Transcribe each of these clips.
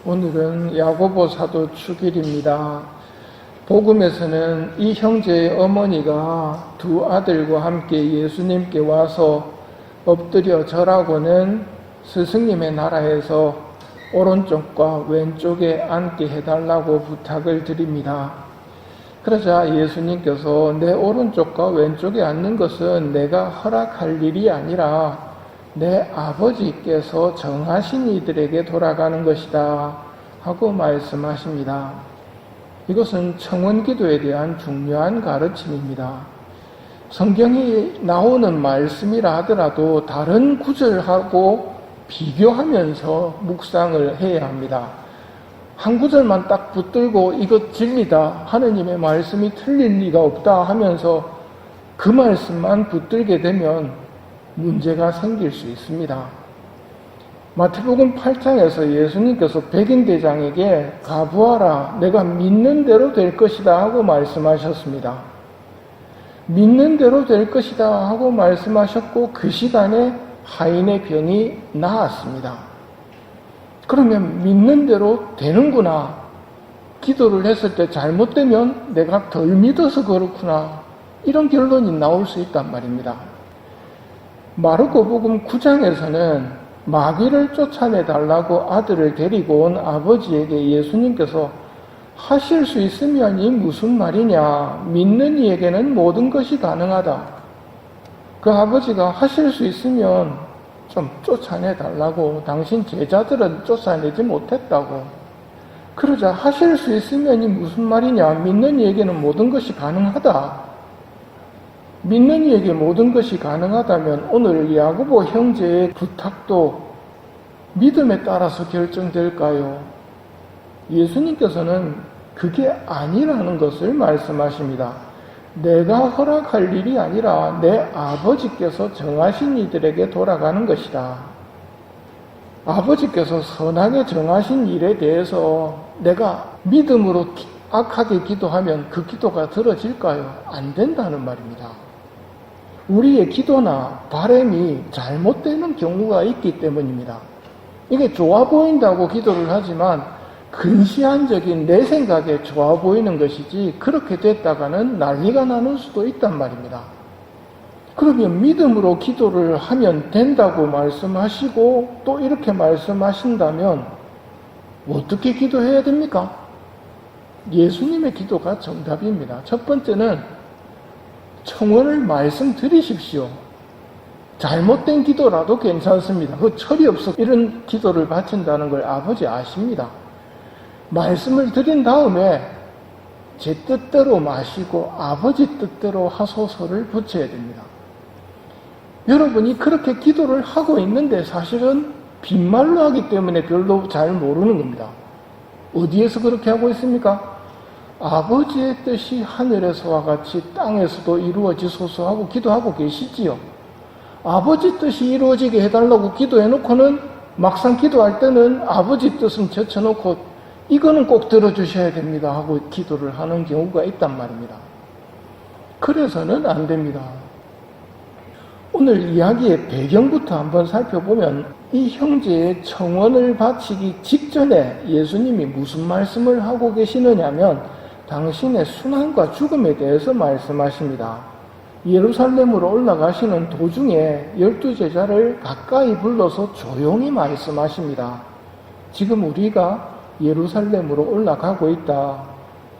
오늘은 야고보 사도 축일입니다. 복음에서는 이 형제의 어머니가 두 아들과 함께 예수님께 와서 엎드려 절하고는 스승님의 나라에서 오른쪽과 왼쪽에 앉게 해달라고 부탁을 드립니다. 그러자 예수님께서 내 오른쪽과 왼쪽에 앉는 것은 내가 허락할 일이 아니라 내 아버지께서 정하신 이들에게 돌아가는 것이다 하고 말씀하십니다. 이것은 청원기도에 대한 중요한 가르침입니다. 성경이 나오는 말씀이라 하더라도 다른 구절하고 비교하면서 묵상을 해야 합니다. 한 구절만 딱 붙들고 이것 진리다, 하느님의 말씀이 틀릴 리가 없다 하면서 그 말씀만 붙들게 되면 문제가 생길 수 있습니다. 마태복음 8장에서 예수님께서 백인대장에게 가부하라, 내가 믿는 대로 될 것이다 하고 말씀하셨습니다. 믿는 대로 될 것이다 하고 말씀하셨고 그 시간에 하인의 병이 나았습니다. 그러면 믿는 대로 되는구나, 기도를 했을 때 잘못되면 내가 덜 믿어서 그렇구나, 이런 결론이 나올 수 있단 말입니다. 마르코복음 9장에서는 마귀를 쫓아내달라고 아들을 데리고 온 아버지에게 예수님께서 하실 수 있으면 이 무슨 말이냐, 믿는 이에게는 모든 것이 가능하다. 그 아버지가 하실 수 있으면 좀 쫓아내달라고, 당신 제자들은 쫓아내지 못했다고. 그러자 하실 수 있으면 이 무슨 말이냐, 믿는 이에게는 모든 것이 가능하다. 믿는 이에게 모든 것이 가능하다면 오늘 야고보 형제의 부탁도 믿음에 따라서 결정될까요? 예수님께서는 그게 아니라는 것을 말씀하십니다. 내가 허락할 일이 아니라 내 아버지께서 정하신 이들에게 돌아가는 것이다. 아버지께서 선하게 정하신 일에 대해서 내가 믿음으로 악하게 기도하면 그 기도가 들어질까요? 안 된다는 말입니다. 우리의 기도나 바람이 잘못되는 경우가 있기 때문입니다. 이게 좋아 보인다고 기도를 하지만 근시안적인 내 생각에 좋아 보이는 것이지 그렇게 됐다가는 난리가 나는 수도 있단 말입니다. 그러면 믿음으로 기도를 하면 된다고 말씀하시고 또 이렇게 말씀하신다면 어떻게 기도해야 됩니까? 예수님의 기도가 정답입니다. 첫 번째는 청원을 말씀드리십시오. 잘못된 기도라도 괜찮습니다. 그 철이 없어 이런 기도를 바친다는 걸 아버지 아십니다. 말씀을 드린 다음에 제 뜻대로 마시고 아버지 뜻대로 하소서를 붙여야 됩니다. 여러분이 그렇게 기도를 하고 있는데 사실은 빈말로 하기 때문에 별로 잘 모르는 겁니다. 어디에서 그렇게 하고 있습니까? 아버지의 뜻이 하늘에서와 같이 땅에서도 이루어지소서 하고 기도하고 계시지요. 아버지 뜻이 이루어지게 해달라고 기도해놓고는 막상 기도할 때는 아버지 뜻은 제쳐놓고 이거는 꼭 들어주셔야 됩니다 하고 기도를 하는 경우가 있단 말입니다. 그래서는 안 됩니다. 오늘 이야기의 배경부터 한번 살펴보면 이 형제의 청원을 바치기 직전에 예수님이 무슨 말씀을 하고 계시느냐면 당신의 순환과 죽음에 대해서 말씀하십니다. 예루살렘으로 올라가시는 도중에 12제자를 가까이 불러서 조용히 말씀하십니다. 지금 우리가 예루살렘으로 올라가고 있다.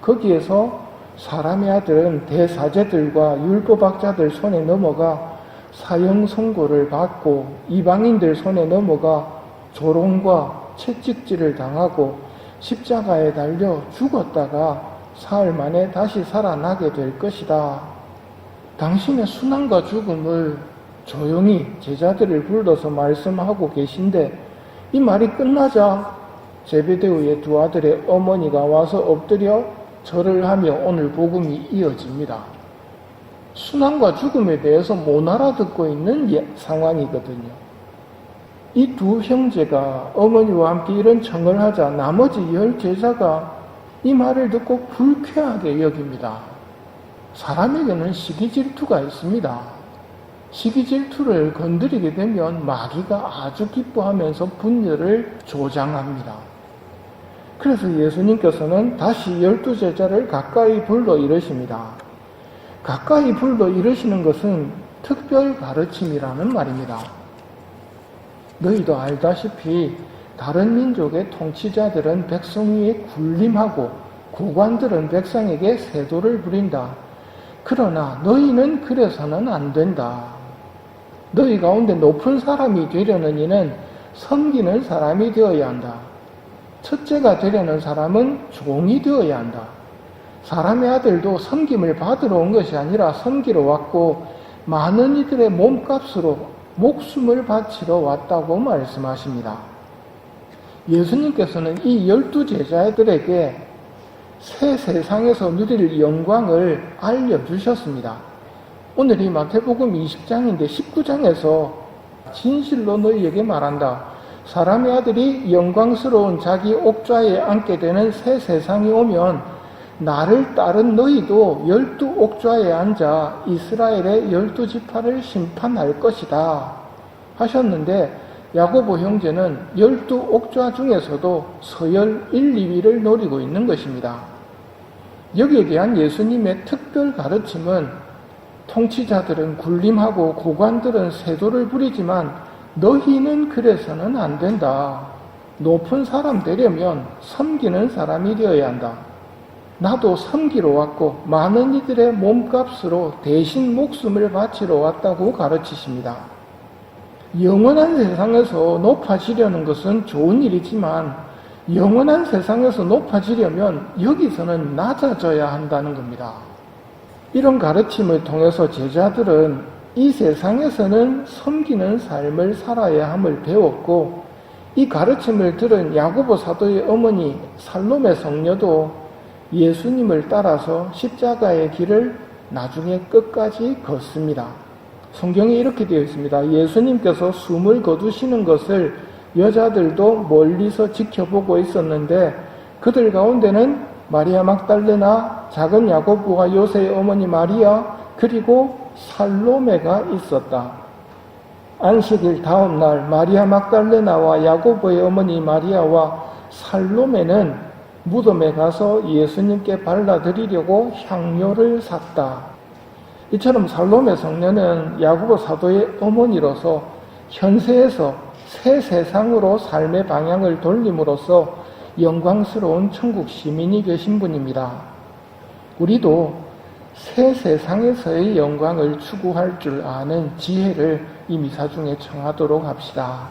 거기에서 사람의 아들은 대사제들과 율법학자들 손에 넘어가 사형 선고를 받고 이방인들 손에 넘어가 조롱과 채찍질을 당하고 십자가에 달려 죽었다가 사흘 만에 다시 살아나게 될 것이다. 당신의 순환과 죽음을 조용히 제자들을 불러서 말씀하고 계신데 이 말이 끝나자 제베데오의 두 아들의 어머니가 와서 엎드려 절을 하며 오늘 복음이 이어집니다. 순환과 죽음에 대해서 못 알아듣고 있는 상황이거든요. 이 두 형제가 어머니와 함께 이런 청을 하자 나머지 10제자가 이 말을 듣고 불쾌하게 여깁니다. 사람에게는 시기질투가 있습니다. 시기질투를 건드리게 되면 마귀가 아주 기뻐하면서 분열을 조장합니다. 그래서 예수님께서는 다시 12제자를 가까이 불러 이르십니다. 가까이 불러 이르시는 것은 특별 가르침이라는 말입니다. 너희도 알다시피 다른 민족의 통치자들은 백성 위에 군림하고 고관들은 백성에게 세도를 부린다. 그러나 너희는 그래서는 안 된다. 너희 가운데 높은 사람이 되려는 이는 섬기는 사람이 되어야 한다. 첫째가 되려는 사람은 종이 되어야 한다. 사람의 아들도 섬김을 받으러 온 것이 아니라 섬기러 왔고 많은 이들의 몸값으로 목숨을 바치러 왔다고 말씀하십니다. 예수님께서는 이 12제자들에게 새 세상에서 누릴 영광을 알려주셨습니다. 오늘 이 마태복음 20장인데 19장에서 진실로 너희에게 말한다. 사람의 아들이 영광스러운 자기 옥좌에 앉게 되는 새 세상이 오면 나를 따른 너희도 12옥좌에 앉아 이스라엘의 12지파를 심판할 것이다 하셨는데 야고보 형제는 12옥좌 중에서도 서열 1, 2위를 노리고 있는 것입니다. 여기에 대한 예수님의 특별 가르침은 통치자들은 군림하고 고관들은 세도를 부리지만 너희는 그래서는 안 된다. 높은 사람 되려면 섬기는 사람이 되어야 한다. 나도 섬기러 왔고 많은 이들의 몸값으로 대신 목숨을 바치러 왔다고 가르치십니다. 영원한 세상에서 높아지려는 것은 좋은 일이지만 영원한 세상에서 높아지려면 여기서는 낮아져야 한다는 겁니다. 이런 가르침을 통해서 제자들은 이 세상에서는 섬기는 삶을 살아야 함을 배웠고 이 가르침을 들은 야고보 사도의 어머니 살로메 성녀도 예수님을 따라서 십자가의 길을 나중에 끝까지 걷습니다. 성경에 이렇게 되어 있습니다. 예수님께서 숨을 거두시는 것을 여자들도 멀리서 지켜보고 있었는데 그들 가운데는 마리아 막달레나 작은 야고보와 요새의 어머니 마리아 그리고 살로메가 있었다. 안식일 다음 날 마리아 막달레나와 야고보의 어머니 마리아와 살로메는 무덤에 가서 예수님께 발라드리려고 향료를 샀다. 이처럼 살로메 성녀는 야고보 사도의 어머니로서 현세에서 새 세상으로 삶의 방향을 돌림으로써 영광스러운 천국 시민이 되신 분입니다. 우리도 새 세상에서의 영광을 추구할 줄 아는 지혜를 이 미사 중에 청하도록 합시다.